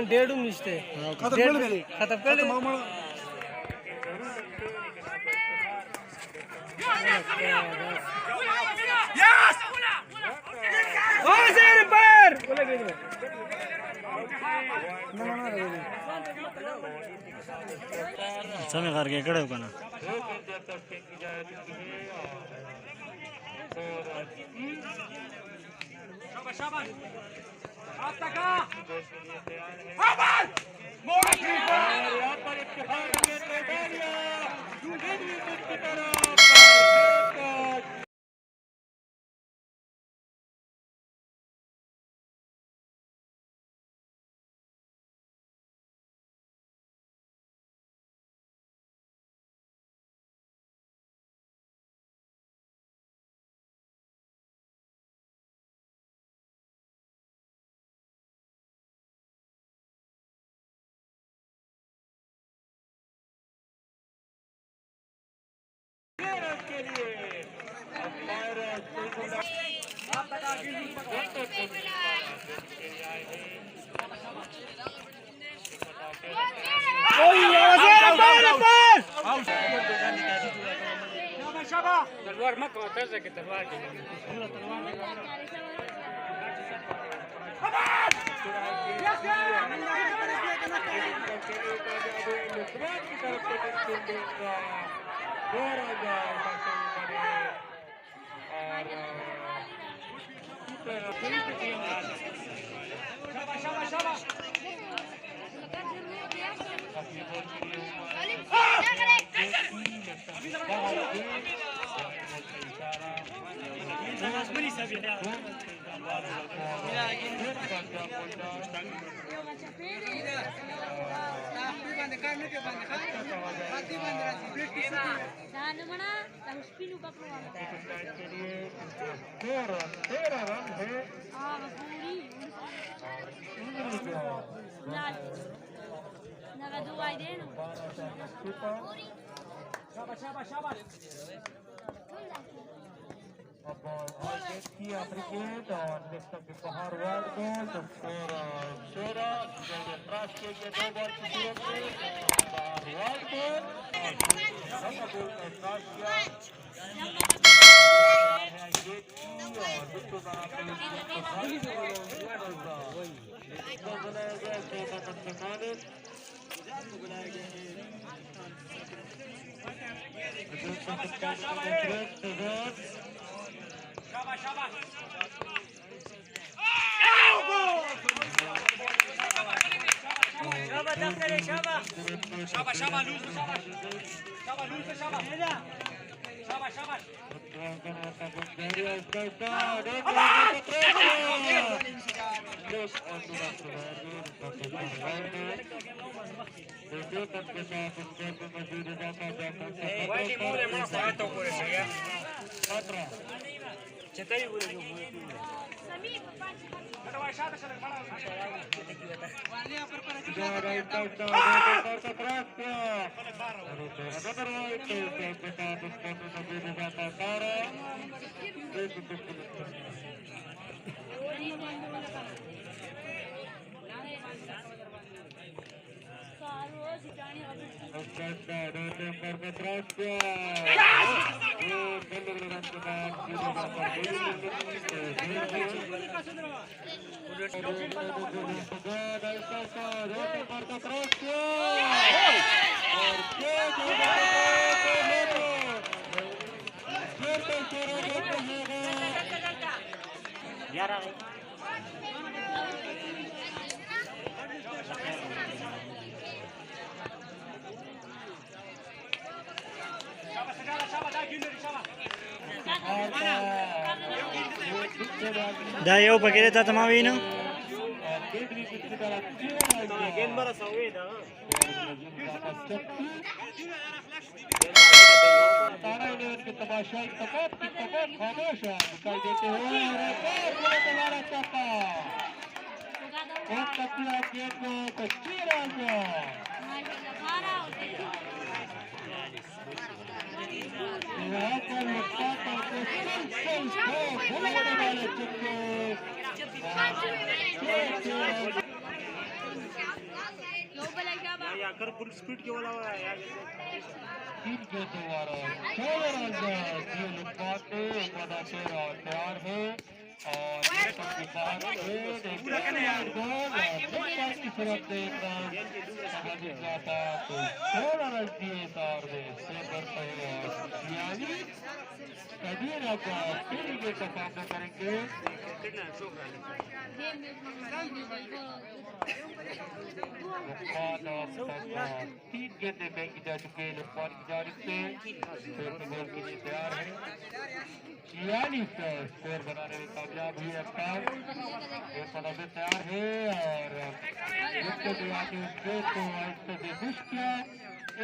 डेढ़ मिस्ते खत्म कर ले समय करके कड़े हो ना तलवार मत उतर सके तलवार के dah yo pakai data tamawi no की तरफ गेंद मारा सवे था तारा इलेवन के तमाशाई तकत खामोश है दिखाई देते हुए तुम्हारा चौका एक तकला गेंद को कच्ची राजा यहाँ पर लगता था कि भूलने वाले चुके यार फुल स्पीड के वाला यार तीन के द्वारा 14 रन ये लुकाते बड़ा तेरा तैयार है और सबके बाहर एक गोल की तरफ देख रहा समझ जाता तो 16 रन दिए सार में सेवर पहले यानी कबीर का तीन विकेट का सामना करेंगे तीन गेंदें फेंकी जा चुके हैं लुकमान की जानिब से गोल के लिए तैयार है 46 स्कोर बनाने में कामयाब हुए अफ्ताब एक कदम में तैयार है और जिसके भी आगे उसको आहिस्ते से खुश किया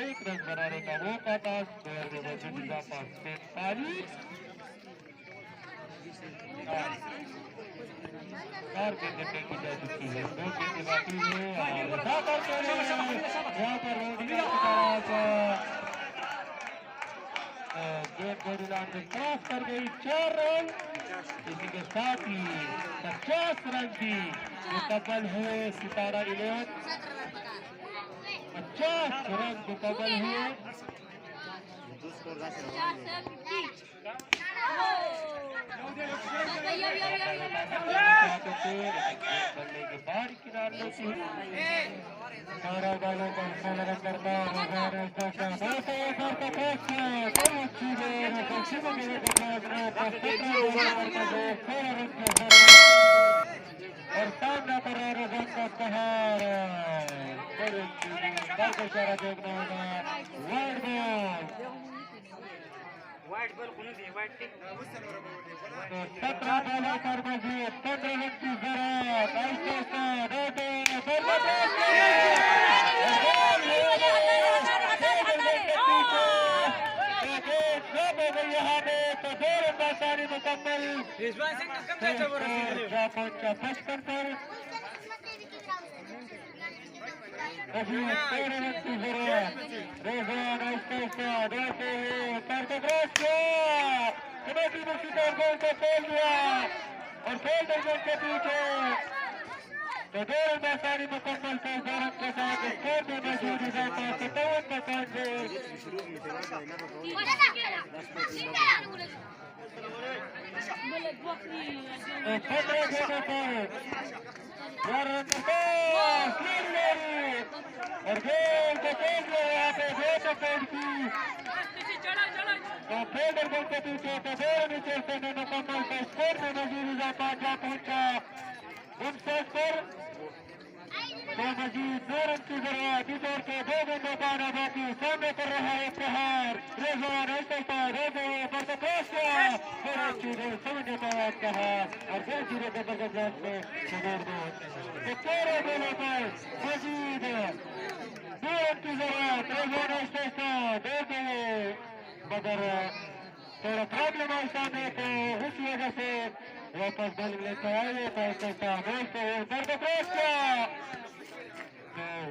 एक रन बनाने का मौका था स्कोर में मौजूदा पास 43 चार गेंदें फेंकी जा चुकी है 2 गेंदें बाकी है और यहाँ पर गेंद बॉडी लाइन में क्रॉस कर गई 4 रन इसी के साथ ही 50 रन की मुकम्मल हुए सितारा 11 50 रन मुकम्मल हुए बल्ले के बाहर किनारे सारा बालों का संलग्न करता और सामना करा रन का सहारा इशारा देखना होगा वाइट बॉल कौन सी वाइट टिक 17 बॉलों पर मजीद 15 रन की जरूरत ऐसे मुकम्मल और के पीछे तो दो सारी मुकम्मल के साथ स्कोर में मौजूद इजाफा 2 मजीद 2 रन की जरूरत इस ओर के 2 गेंदों का आना बाकी सामने कर रहा है प्रहार रेजवान ऐसे समझने का कहा और 2-0 के जबरदस्त में छोड़ दो तो 13 गोलों पर मजीद 2 रन की जरूरत रेजवान ऐसे मगर थोड़ा प्रॉब्लम है सामने तो उस वजह से वापस बल लेकर आए तो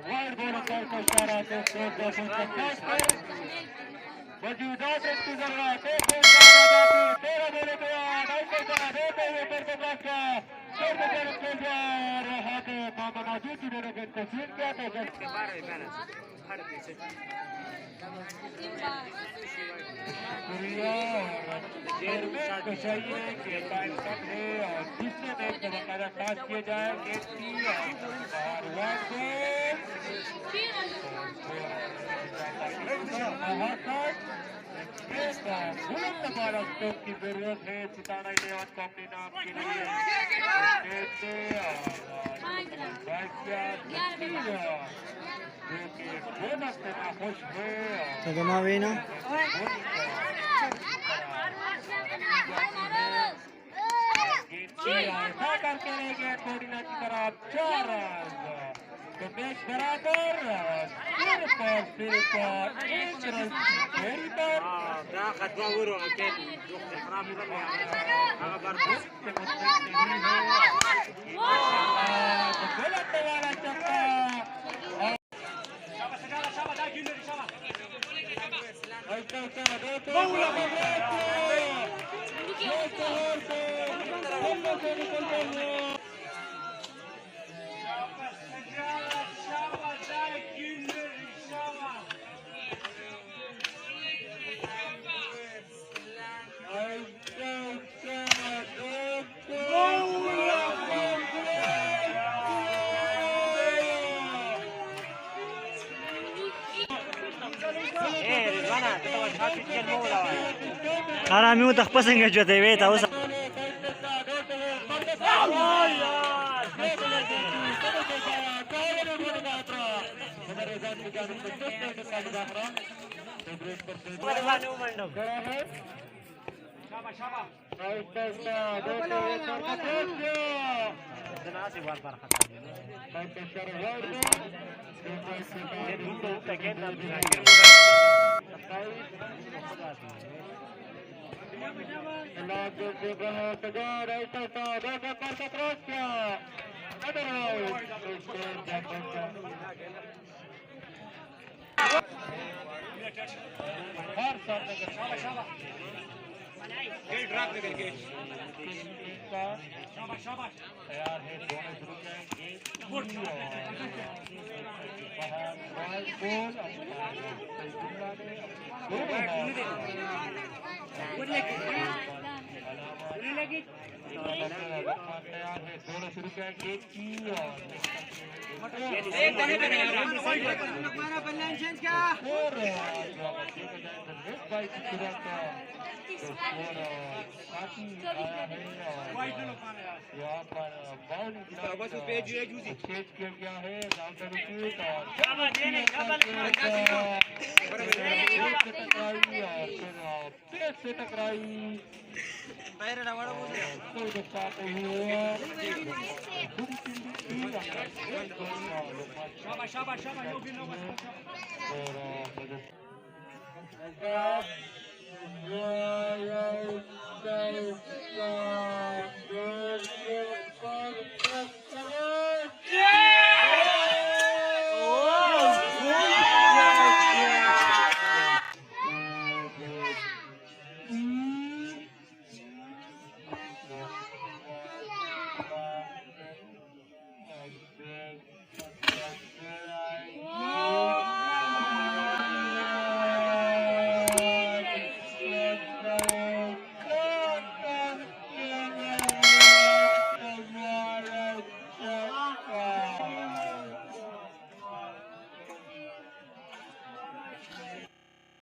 वाइड बॉलर का इशारा मौजूदा की जरूरत 13 बोले के बाद मामा मौजूद जिन्होंने गेंद को छीन किया था शुक्रिया चेयरमैन को चाहिए कि टाइम कम है और तीसरे मैच में बकायदा टॉस किए जाए गेंद की स्टोक की जरूरत है सितारा 11 को अपने नाम के लिए तो जमावे ना ऐसा करके ले गए कोडिना की तरफ 4 रन तो मैच बराबर सिर्फ 1 रन फेरी पर داخل دوروا أكيد وقت الحرام يضل على برضه गलत वाला चक्का आरामी उता पसंग څه وې تاسو तैयार है दोनों ग्रुप तैयार है दोनों शुरू करेंगे यहाँ पर किया गया है से टकराई शाबाश